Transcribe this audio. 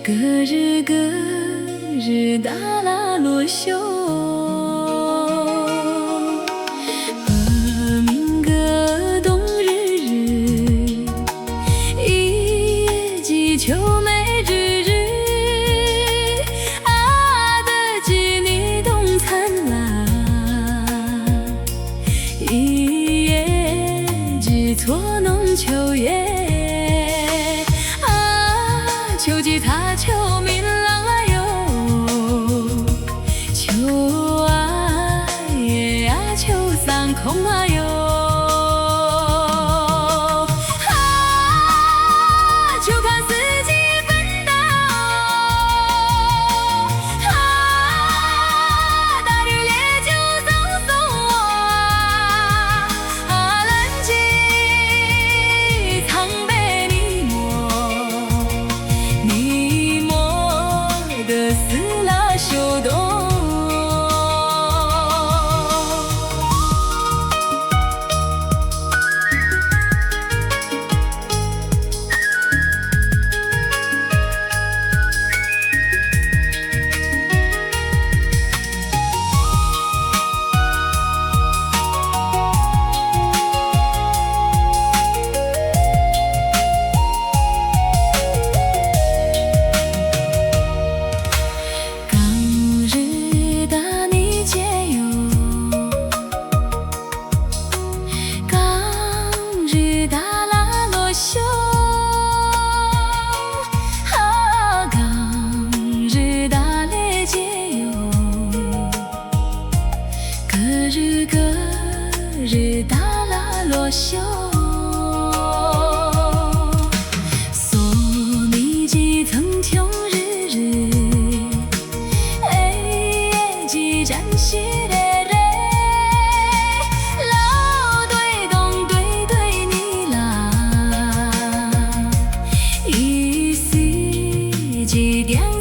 隔日隔日哒啦啰嗦，和鸣歌冬日日，一叶寄秋梅日日，啊的记你冬灿烂，一叶寄错弄秋叶。秋季它秋明朗啊哟，秋啊叶啊秋散空啊哟，秋看四季分道，大日烈酒送送我，冷气苍白你的死啦秋冬。隔日哒啦啰嗦，索尼几层秋日日，几盏西嘞嘞，老对东对对你啦，一时几点。